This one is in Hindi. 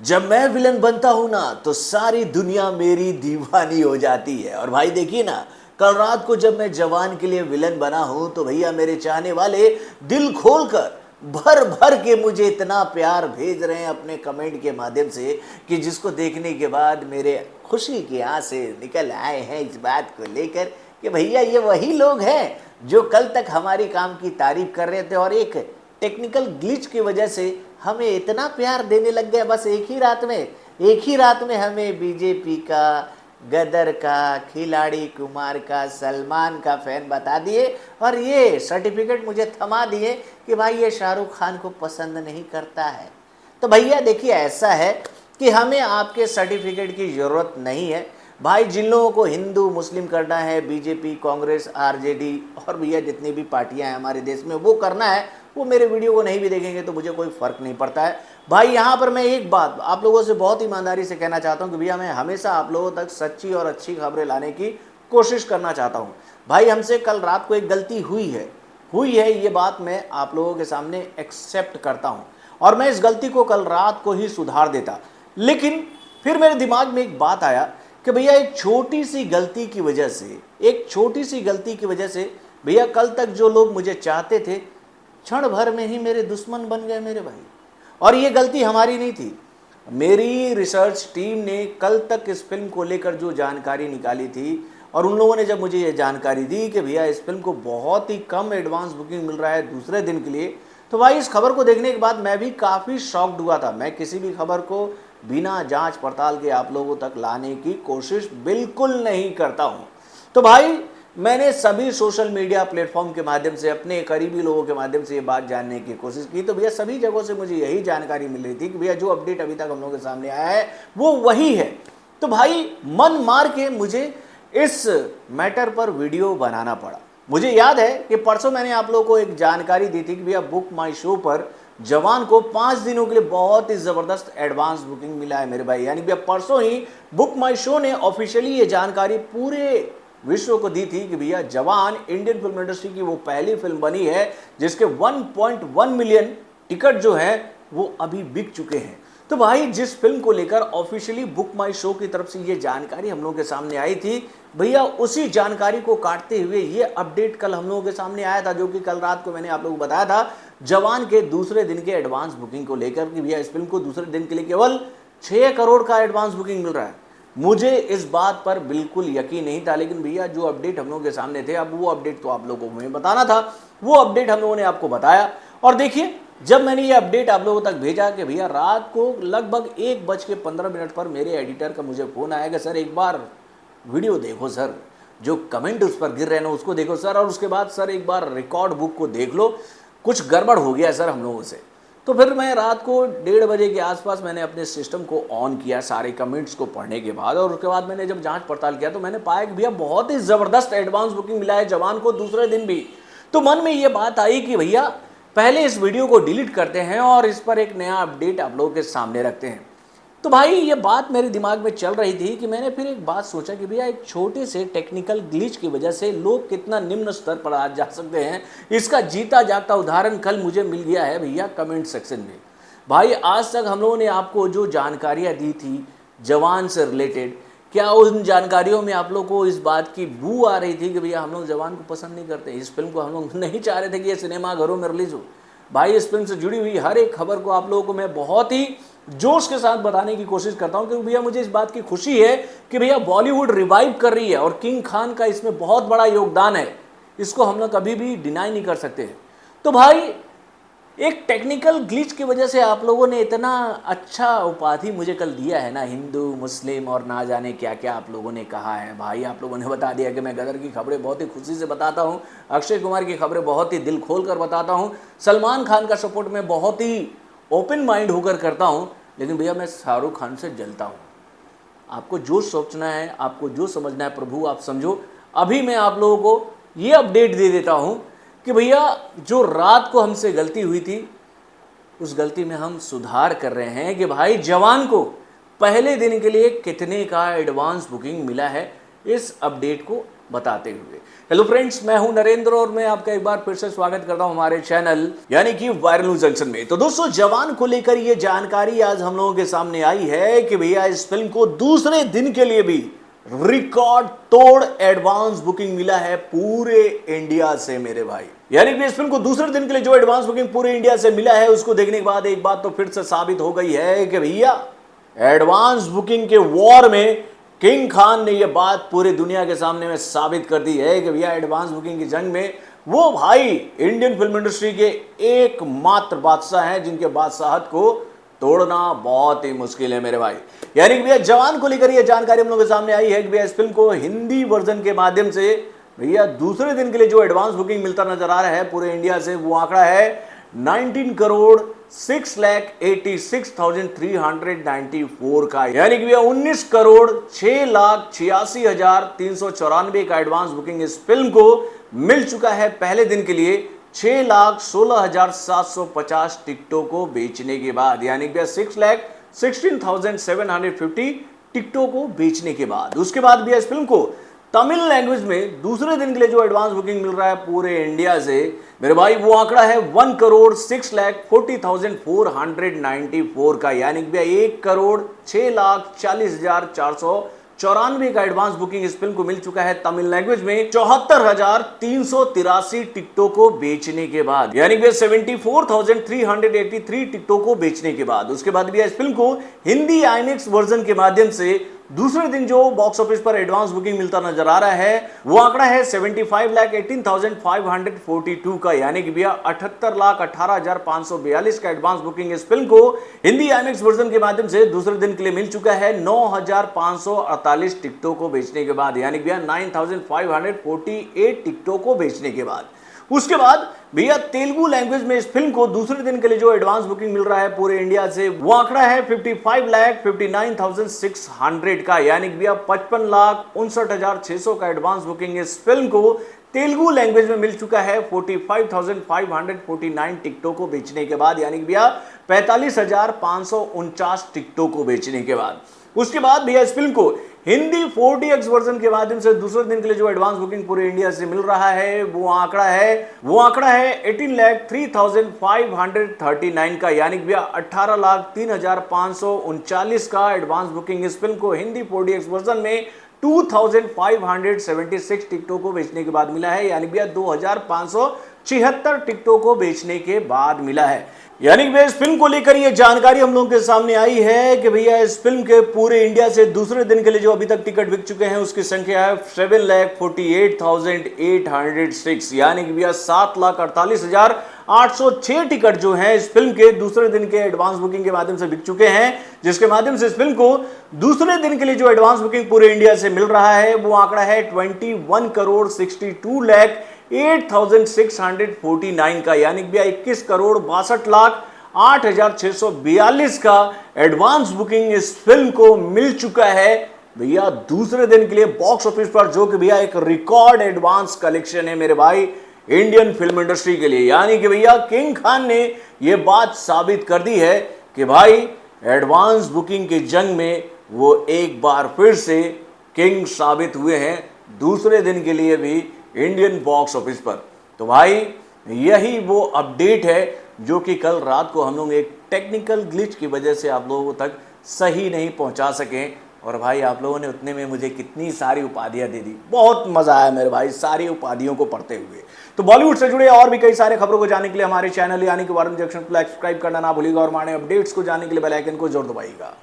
जब मैं विलन बनता हूं ना तो सारी दुनिया मेरी दीवानी हो जाती है। और भाई देखिए ना, कल रात को जब मैं जवान के लिए विलन बना हूं तो भैया मेरे चाहने वाले दिल खोलकर भर भर के मुझे इतना प्यार भेज रहे हैं अपने कमेंट के माध्यम से कि जिसको देखने के बाद मेरे खुशी के आंसू निकल आए हैं इस बात को लेकर कि भैया ये वही लोग हैं जो कल तक हमारी काम की तारीफ कर रहे थे और एक टेक्निकल ग्लिच की वजह से हमें इतना प्यार देने लग गया। बस एक ही रात में हमें बीजेपी का, गदर का, खिलाड़ी कुमार का, सलमान का फैन बता दिए और ये सर्टिफिकेट मुझे थमा दिए कि भाई ये शाहरुख खान को पसंद नहीं करता है। तो भैया देखिए, ऐसा है कि हमें आपके सर्टिफिकेट की ज़रूरत नहीं है भाई। जिन लोगों को हिंदू मुस्लिम करना है, बीजेपी, कांग्रेस, आरजेडी और भैया जितनी भी पार्टियां हैं हमारे देश में वो करना है, वो मेरे वीडियो को नहीं भी देखेंगे तो मुझे कोई फ़र्क नहीं पड़ता है भाई। यहाँ पर मैं एक बात आप लोगों से बहुत ईमानदारी से कहना चाहता हूँ कि भैया मैं हमेशा आप लोगों तक सच्ची और अच्छी खबरें लाने की कोशिश करना चाहता हूँ। भाई हमसे कल रात को एक गलती हुई है, ये बात मैं आप लोगों के सामने एक्सेप्ट करता हूँ और मैं इस गलती को कल रात को ही सुधार देता। लेकिन फिर मेरे दिमाग में एक बात आया कि भैया एक छोटी सी गलती की वजह से भैया कल तक जो लोग मुझे चाहते थे क्षण भर में ही मेरे दुश्मन बन गए मेरे भाई। और ये गलती हमारी नहीं थी, मेरी रिसर्च टीम ने कल तक इस फिल्म को लेकर जो जानकारी निकाली थी और उन लोगों ने जब मुझे ये जानकारी दी कि भैया इस फिल्म को बहुत ही कम एडवांस बुकिंग मिल रहा है दूसरे दिन के लिए, तो भाई इस खबर को देखने के बाद मैं भी काफ़ी शॉक्ड हुआ था। मैं किसी भी खबर को बिना जांच पड़ताल के आप लोगों तक लाने की कोशिश बिल्कुल नहीं करता हूं। तो भाई मैंने सभी सोशल मीडिया प्लेटफॉर्म के माध्यम से, अपने करीबी लोगों के माध्यम से ये बात जानने की कोशिश की, तो भैया सभी जगहों से मुझे यही जानकारी मिल रही थी कि भैया जो अपडेट अभी तक हम लोगों के सामने आया है वो वही है। तो भाई मन मार के मुझे इस मैटर पर वीडियो बनाना पड़ा। मुझे याद है कि परसों मैंने आप लोगों को एक जानकारी दी थी कि भैया बुक माई शो पर जवान को 5 दिनों के लिए बहुत ही ज़बरदस्त एडवांस बुकिंग मिला है मेरे भाई। यानी भैया परसों ही बुक माई शो ने ऑफिशियली ये जानकारी पूरे विश्व को दी थी कि भैया जवान इंडियन फिल्म इंडस्ट्री की वो पहली फिल्म बनी है जिसके 1.1 मिलियन टिकट जो है वो अभी बिक चुके हैं। तो भाई जिस फिल्म को लेकर ऑफिशियली बुक माई शो की तरफ से ये जानकारी हम लोगों के सामने आई थी, भैया उसी जानकारी को काटते हुए ये अपडेट कल हम लोगों के सामने आया था, जो कि कल रात को मैंने आप लोगों को बताया था जवान के दूसरे दिन के एडवांस बुकिंग को लेकर कि भैया इस फिल्म को दूसरे दिन के लिए केवल 6 करोड़ का एडवांस बुकिंग मिल रहा है। मुझे इस बात पर बिल्कुल यकीन नहीं था, लेकिन भैया जो अपडेट हम लोगों के सामने थे, अब वो अपडेट तो आप लोगों को हमें बताना था, वो अपडेट हम लोगों ने आपको बताया। और देखिए जब मैंने ये अपडेट आप लोगों तक भेजा कि भैया रात को लगभग 1:15 पर मेरे एडिटर का मुझे फ़ोन आया कि सर एक बार वीडियो देखो सर, जो कमेंट उस पर गिर रहे हैं ना उसको देखो सर, और उसके बाद सर एक बार रिकॉर्ड बुक को देख लो, कुछ गड़बड़ हो गया सर हम लोगों से। तो फिर मैं रात को 1:30 बजे के आसपास मैंने अपने सिस्टम को ऑन किया सारे कमेंट्स को पढ़ने के बाद, और उसके बाद मैंने जब जांच पड़ताल किया तो मैंने पाया कि भैया बहुत ही ज़बरदस्त एडवांस बुकिंग मिला है जवान को दूसरे दिन भी। तो मन में ये बात आई कि भैया पहले इस वीडियो को डिलीट करते हैं और इस पर एक नया अपडेट आप लोगों के सामने रखते हैं। तो भाई ये बात मेरे दिमाग में चल रही थी कि मैंने फिर एक बात सोचा कि भैया एक छोटे से टेक्निकल ग्लिच की वजह से लोग कितना निम्न स्तर पर आज जा सकते हैं, इसका जीता जागता उदाहरण कल मुझे मिल गया है भैया कमेंट सेक्शन में। भाई आज तक हम लोगों ने आपको जो जानकारियाँ दी थी जवान से रिलेटेड, क्या उन जानकारियों में आप लोग को इस बात की बू आ रही थी कि भैया हम लोग जवान को पसंद नहीं करते, इस फिल्म को हम लोग नहीं चाह रहे थे कि ये सिनेमाघरों में रिलीज हो? भाई इस फिल्म से जुड़ी हुई हर एक खबर को आप लोगों को मैं बहुत ही जोश के साथ बताने की कोशिश करता हूं, क्योंकि भैया मुझे इस बात की खुशी है कि भैया बॉलीवुड रिवाइव कर रही है और किंग खान का इसमें बहुत बड़ा योगदान है, इसको हम लोग कभी भी डिनाई नहीं कर सकते। तो भाई एक टेक्निकल ग्लिच की वजह से आप लोगों ने इतना अच्छा उपाधि मुझे कल दिया है ना, हिंदू मुस्लिम और ना जाने क्या क्या आप लोगों ने कहा है। भाई आप लोगों ने बता दिया कि मैं गदर की खबरें बहुत ही खुशी से बताता हूँ, अक्षय कुमार की खबरें बहुत ही दिल खोल कर बताता हूँ, सलमान खान का सपोर्ट मैं बहुत ही ओपन माइंड होकर करता हूँ, लेकिन भैया मैं शाहरुख खान से जलता हूँ। आपको जो सोचना है, आपको जो समझना है प्रभु आप समझो। अभी मैं आप लोगों को ये अपडेट दे देता हूँ कि भैया जो रात को हमसे गलती हुई थी उस गलती में हम सुधार कर रहे हैं कि भाई जवान को पहले दिन के लिए कितने का एडवांस बुकिंग मिला है, इस अपडेट को बताते हुए। हेलो फ्रेंड्स, मैं हूं नरेंद्र और मैं आपका एक बार फिर से स्वागत करता हूं हमारे चैनल यानी कि वायरल न्यूज जंक्शन में। तो दोस्तों, जवान को लेकर ये जानकारी आज हम लोगों के सामने आई है कि भैया इस फिल्म को दूसरे दिन के लिए भी रिकॉर्ड तोड़ एडवांस बुकिंग मिला है पूरे इंडिया से मेरे भाई। यानी कि इस फिल्म को दूसरे दिन के लिए जो एडवांस बुकिंग पूरे इंडिया से मिला है, उसको देखने के बाद एक बात तो फिर से साबित हो गई है कि भैया एडवांस बुकिंग के वॉर में किंग खान ने यह बात पूरी दुनिया के सामने में साबित कर दी है कि भैया एडवांस बुकिंग की जंग में वो भाई इंडियन फिल्म इंडस्ट्री के एकमात्र बादशाह हैं जिनके बादशाहत को तोड़ना बहुत ही मुश्किल है मेरे भाई। यानी कि भैया जवान को लेकर यह जानकारी हम लोगों के सामने आई है कि भैया इस फिल्म को हिंदी वर्जन के माध्यम से भैया दूसरे दिन के लिए जो एडवांस बुकिंग मिलता नजर आ रहा है पूरे इंडिया से, वो आंकड़ा है 19 करोड़ 6,86,394 का। यानी कि भैया 19 करोड़ 6,86,394 का एडवांस बुकिंग इस फिल्म को मिल चुका है पहले दिन के लिए 6,16,750 टिकटों को बेचने के बाद। यानी कि 6,16,750 टिकटों को बेचने के बाद। उसके बाद भी इस फिल्म को तमिल लैंग्वेज में दूसरे दिन के लिए जो एडवांस बुकिंग मिल रहा है पूरे इंडिया से मेरे भाई, वो आंकड़ा है 1 करोड़ 6,40,494 का। यानी कि 1 करोड़ 6,40,494 का एडवांस बुकिंग इस फिल्म को मिल चुका है तमिल लैंग्वेज में 74,383 टिकटों को बेचने के बाद। यानी कि 74,383 टिकटों को बेचने के बाद। उसके बाद भी इस फिल्म को हिंदी आईनॉक्स वर्जन के माध्यम से दूसरे दिन जो बॉक्स ऑफिस पर एडवांस बुकिंग मिलता नजर आ रहा है, वो आंकड़ा है 75,18,542 का। यानी कि भैया 78,18,542 का एडवांस बुकिंग इस फिल्म को हिंदी आईनॉक्स वर्जन के माध्यम से दूसरे दिन के लिए मिल चुका है 9,548 टिकटों को बेचने के बाद। यानी कि भैया 9,548 टिकटों को बेचने के बाद। उसके बाद भैया तेलुगु लैंग्वेज में इस फिल्म को दूसरे दिन के लिए जो एडवांस बुकिंग मिल रहा है पूरे इंडिया से, वो आंकड़ा है 55,59,600 का। यानी कि भैया 55,59,600 का एडवांस बुकिंग इस फिल्म को तेलुगु लैंग्वेज में मिल चुका है 45,549 टिकटों को बेचने के बाद। यानी कि भैया 45,549 टिकटों को बेचने के बाद। उसके बाद भैया इस फिल्म को हिंदी 4DX वर्जन के माध्यम से दूसरे दिन के लिए जो एडवांस बुकिंग पूरे इंडिया से मिल रहा है, वो आंकड़ा है 18,03,539 का। यानी कि भैया 18,03,539 का एडवांस बुकिंग इस फिल्म को हिंदी 4DX वर्जन में 2,576 टिकटों को बेचने के बाद मिला है। यानी भैया 2,576 टिकटों को बेचने के बाद मिला है। यानी कि इस फिल्म को लेकर ये जानकारी हम लोगों के सामने आई है कि भैया इस फिल्म के पूरे इंडिया से दूसरे दिन के लिए जो अभी तक टिकट बिक चुके हैं उसकी संख्या है 7,48,806। यानी कि भैया 7,48,806 टिकट जो हैं इस फिल्म के दूसरे दिन के एडवांस बुकिंग के माध्यम से बिक चुके हैं, जिसके माध्यम से इस फिल्म को दूसरे दिन के लिए जो एडवांस बुकिंग पूरे इंडिया से मिल रहा है, वो आंकड़ा है 21 करोड़ 62 लाख 8,649 का। यानी कि 21 करोड़ 62 लाख 8,642 का एडवांस बुकिंग इस फिल्म को मिल चुका है भैया दूसरे दिन के लिए बॉक्स ऑफिस पर, जो कि भैया एक रिकॉर्ड एडवांस कलेक्शन है मेरे भाई इंडियन फिल्म इंडस्ट्री के लिए। यानी कि भैया किंग खान ने यह बात साबित कर दी है कि भाई एडवांस बुकिंग की जंग में वो एक बार फिर से किंग साबित हुए हैं दूसरे दिन के लिए भी इंडियन बॉक्स ऑफिस पर। तो भाई यही वो अपडेट है जो कि कल रात को हम लोग एक टेक्निकल ग्लिच की वजह से आप लोगों तक सही नहीं पहुंचा सके। और भाई आप लोगों ने उतने में मुझे कितनी सारी उपाधियां दे दी, बहुत मजा आया मेरे भाई सारी उपाधियों को पढ़ते हुए। तो बॉलीवुड से जुड़े और भी कई सारे खबरों को जानने के लिए हमारे चैनल यानी कि वायरल जंक्शन को सब्सक्राइब करना ना भूलिएगा और हमारे अपडेट्स को जानने के लिए बेल आइकन को जरूर दबाइएगा।